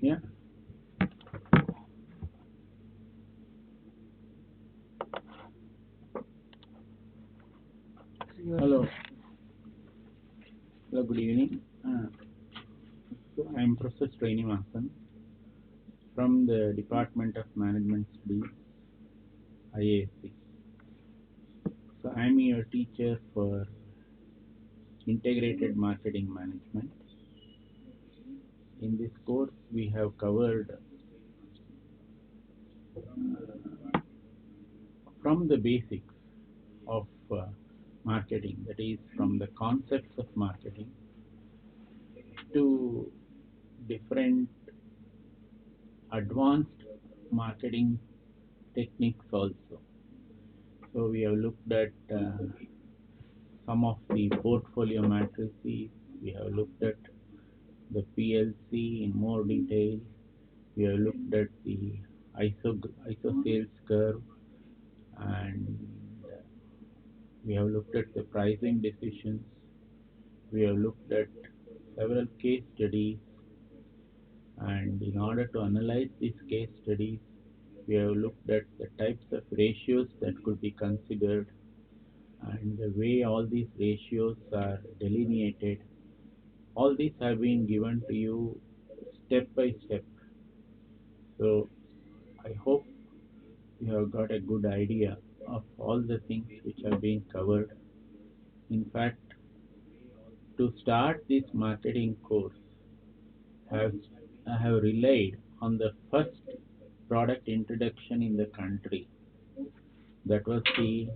Yeah. Hello. Hello. Good evening. So I am Professor Srinivasan from the Department of Management Studies, IASC. So I am your teacher for Integrated Marketing Management. In this course, we have covered from the basics of marketing, that is, from the concepts of marketing to different advanced marketing techniques also. So we have looked at some of the portfolio matrices. We have looked at the PLC in more detail. We have looked at the ISO sales curve, and we have looked at the pricing decisions. We have looked at several case studies, and in order to analyze these case studies, we have looked at the types of ratios that could be considered and the way all these ratios are delineated. All these have been given to you step by step. So I hope you have got a good idea of all the things which have been covered. In fact, to start this marketing course, have I have relied on the first product introduction in the country. That was the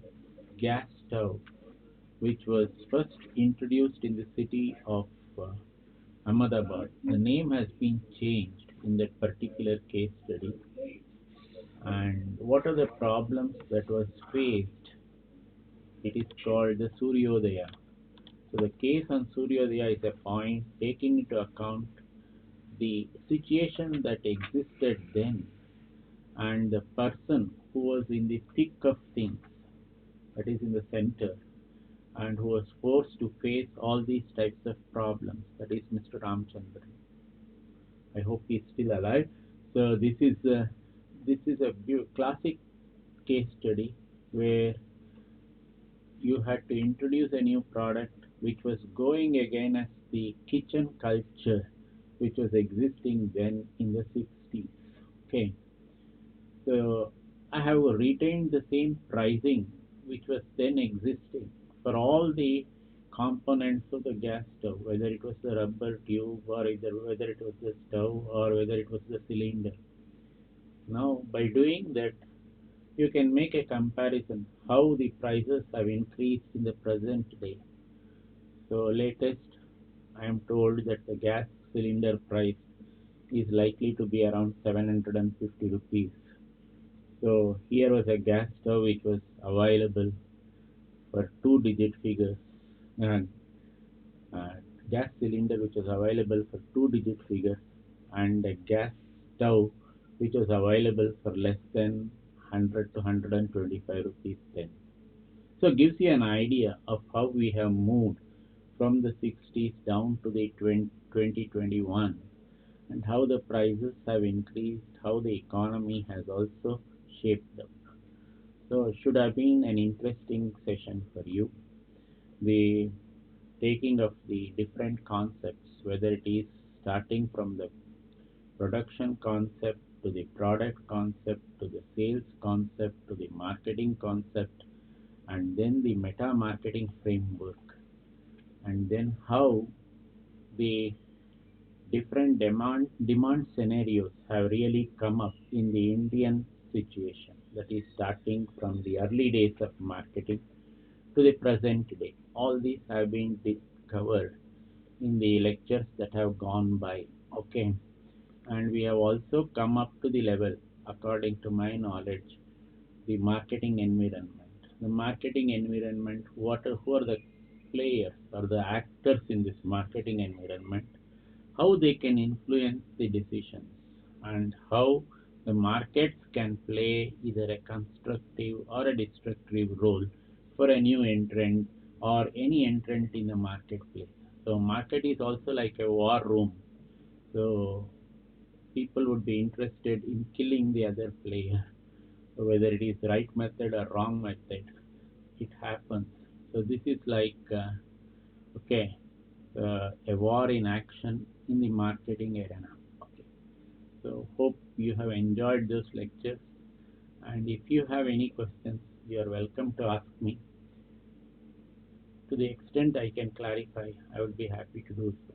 gas stove, which was first introduced in the city of Ahmedabad. The name has been changed in that particular case study. And what are the problems that was faced? It is called the Suryodaya. So the case on Suryodaya is a point taking into account the situation that existed then and the person who was in the thick of things, that is in the center, and who was forced to face all these types of problems, that is Mr. Ramchandran. I hope he's still alive. So this is a classic case study where you had to introduce a new product which was going against the kitchen culture which was existing then in the 60s. Okay, so I have retained the same pricing which was then existing for all the components of the gas stove, whether it was the rubber tube or whether it was the stove or whether it was the cylinder. Now, by doing that, you can make a comparison how the prices have increased in the present day. So latest, I am told that the gas cylinder price is likely to be around 750 rupees. So here was a gas stove which was available for two-digit figures, and uh, gas cylinder which was available for two-digit figures, and a gas stove which was available for less than 100 to 125 rupees then. So it gives you an idea of how we have moved from the 60s down to the 2021, and how the prices have increased, how the economy has also shaped up. So it should have been an interesting session for you. The taking of the different concepts, whether it is starting from the production concept to the product concept to the sales concept to the marketing concept, and then the meta marketing framework, and then how the different demand scenarios have really come up in the Indian situation, that is starting from the early days of marketing to the present day. All these have been discovered in the lectures that have gone by. Okay, and we have also come up to the level, according to my knowledge, the marketing environment. The marketing environment, who are the players or the actors in this marketing environment, how they can influence the decisions, and how the markets can play either a constructive or a destructive role for a new entrant or any entrant in the marketplace. So market is also like a war room. So people would be interested in killing the other player. So whether it is right method or wrong method, it happens. So this is like okay, a war in action in the marketing arena. Okay. So hope you have enjoyed those lectures, and if you have any questions, you are welcome to ask me. To the extent I can clarify, I would be happy to do so.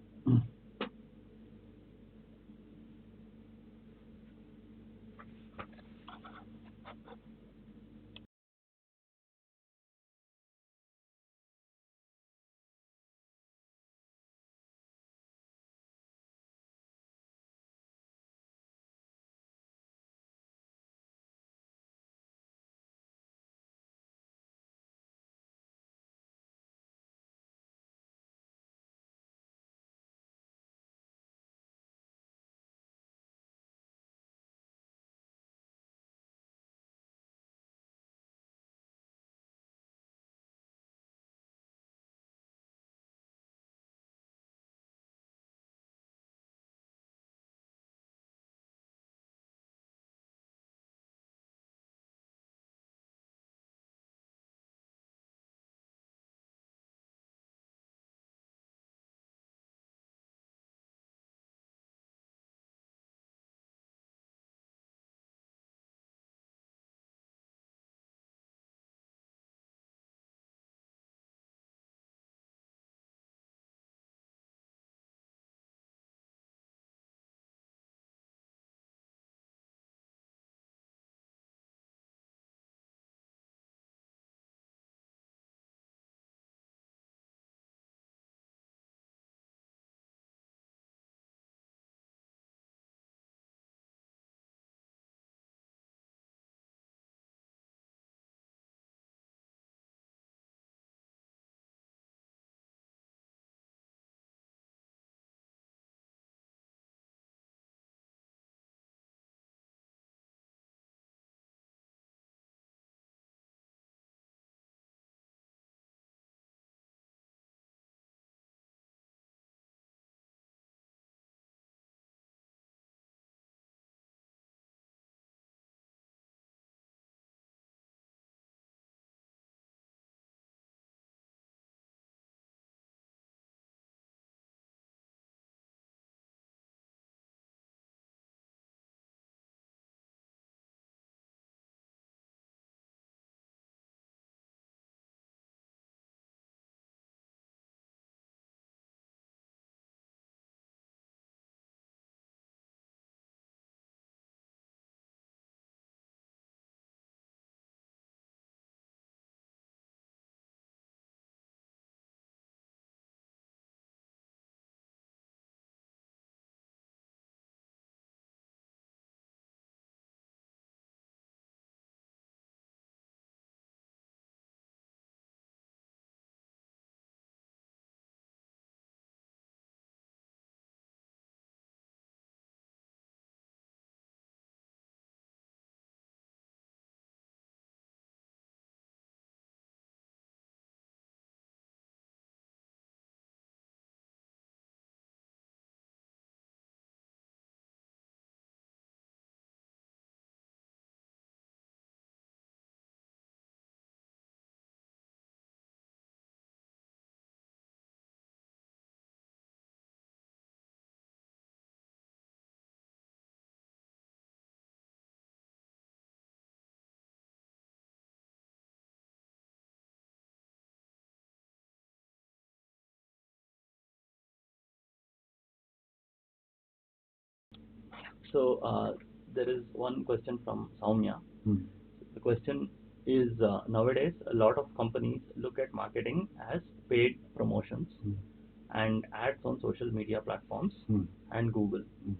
So there is one question from Soumya. Hmm. The question is nowadays a lot of companies look at marketing as paid promotions Hmm. and ads on social media platforms Hmm. and Google. Hmm.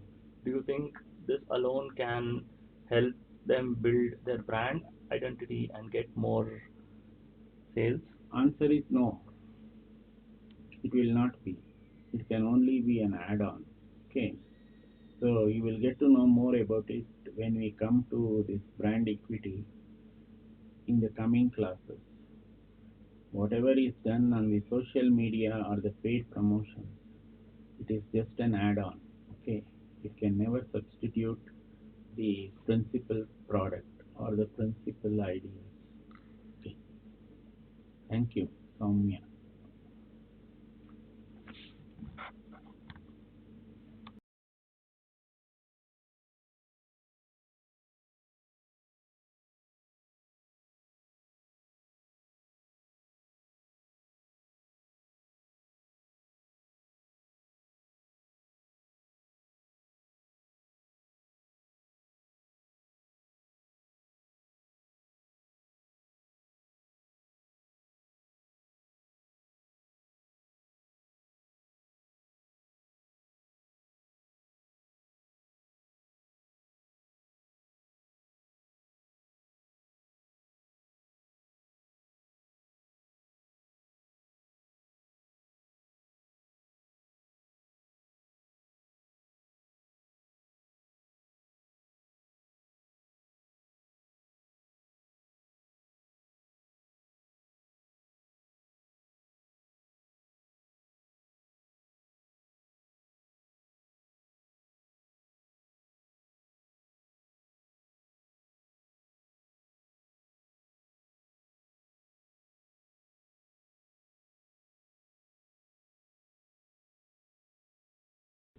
Do you think this alone can help them build their brand identity and get more sales? Answer is no. It will not be. It can only be an add-on. Okay. So you will get to know more about it when we come to this brand equity in the coming classes. Whatever is done on the social media or the paid promotion, it is just an add-on. Okay. it can never substitute the principal product or the principal ideas. Okay. Thank you, Soumya.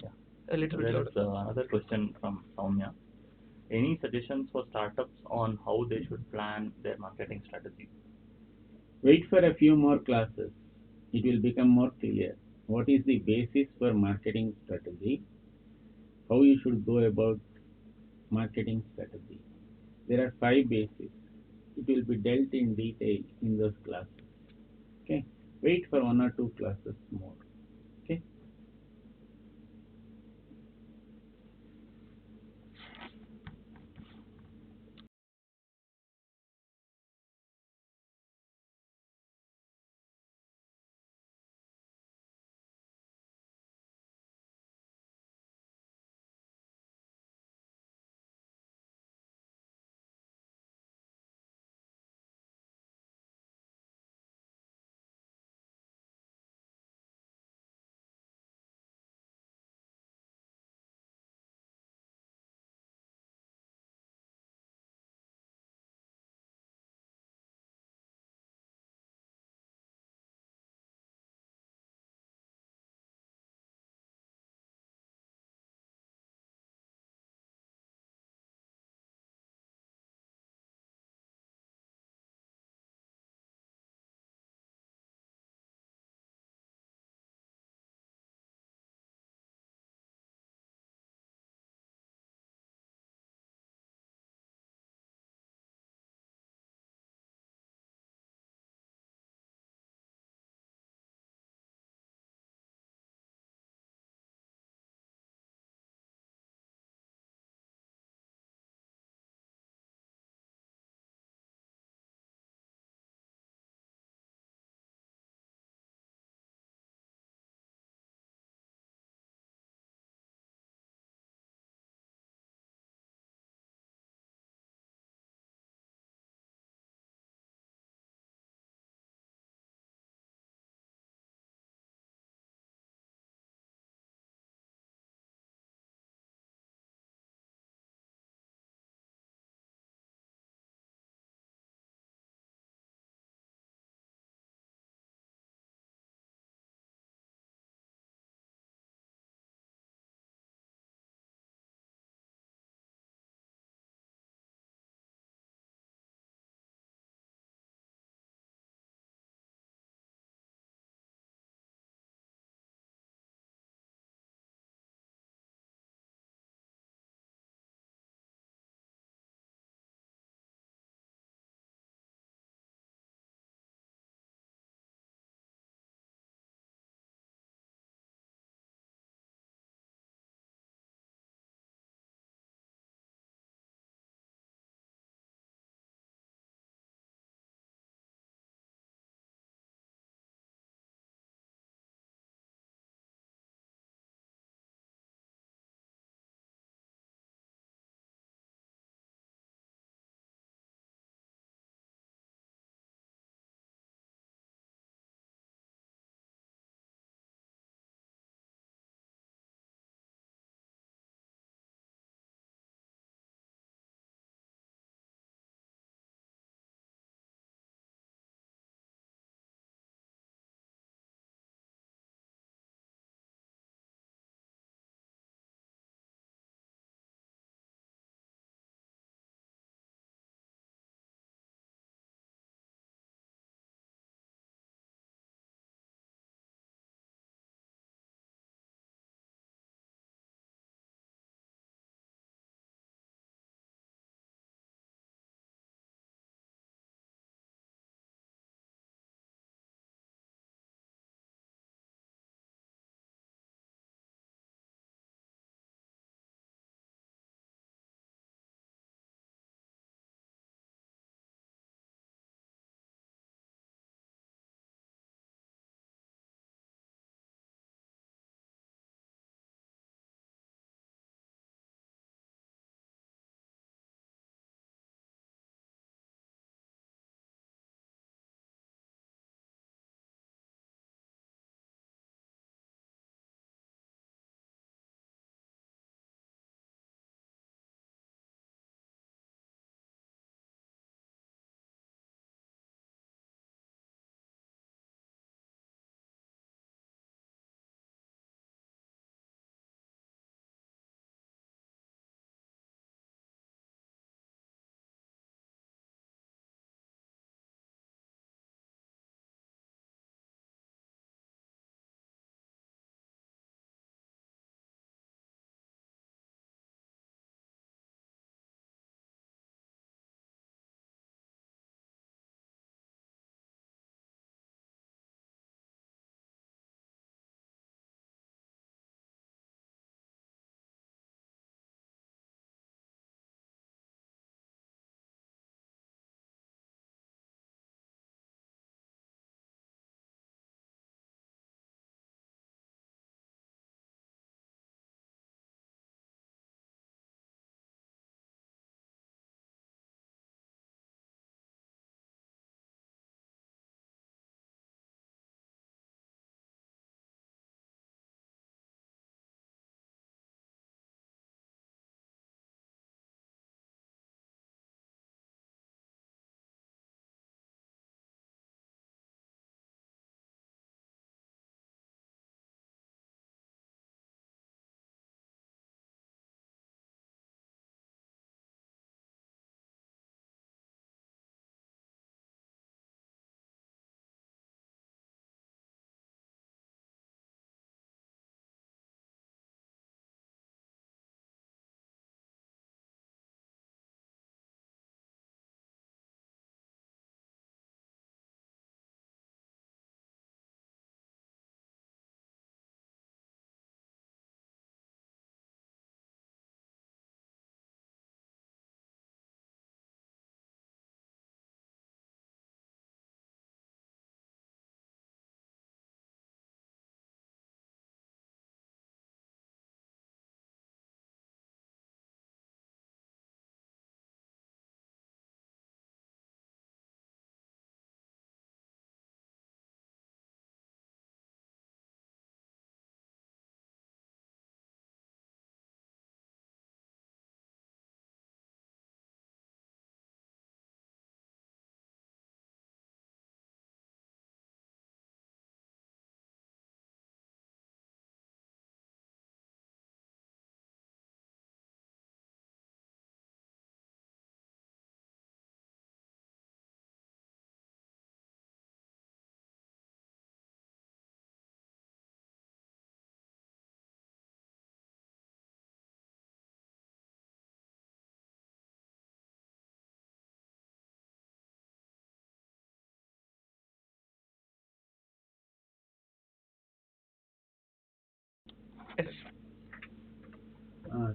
Yeah. A little bit There louder. is another question from Soumya. Any suggestions for startups on how they should plan their marketing strategy? Wait for a few more classes. It will become more clear. What is the basis for marketing strategy? How you should go about marketing strategy. There are 5 bases. It will be dealt in detail in those classes. Okay. Wait for 1 or 2 classes more. Okay.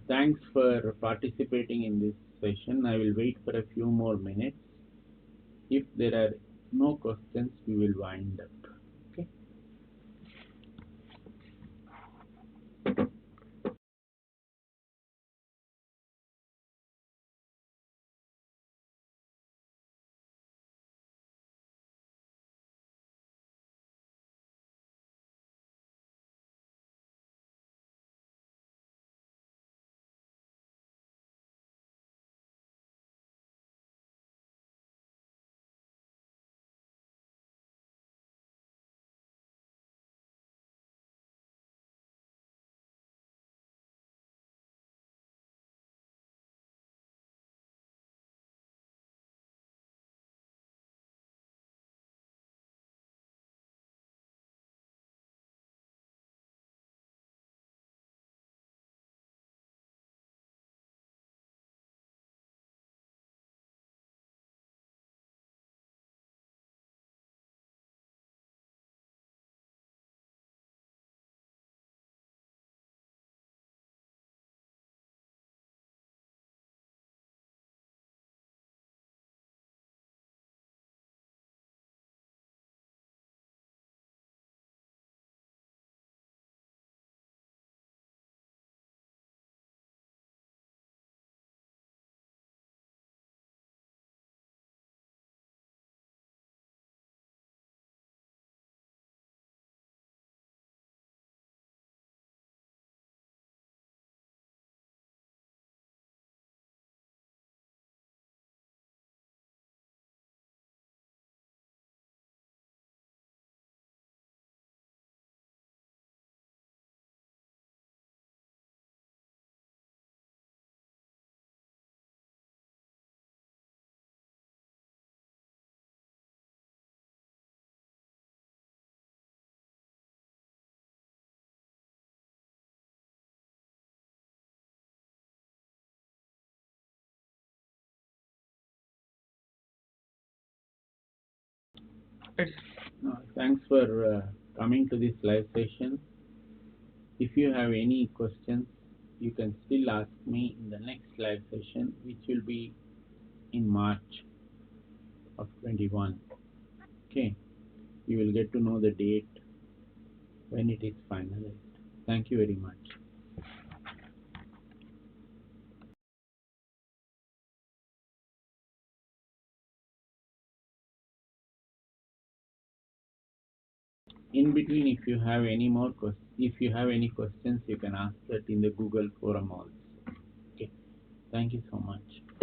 Thanks for participating in this session. I will wait for a few more minutes. If there are no questions, we will wind up. Okay. Thanks for coming to this live session. If you have any questions, you can still ask me in the next live session, which will be in March of 21. Okay, you will get to know the date when it is finalized. Thank you very much. In between, if you have any questions, you can ask that in the Google forum also. Okay, thank you so much.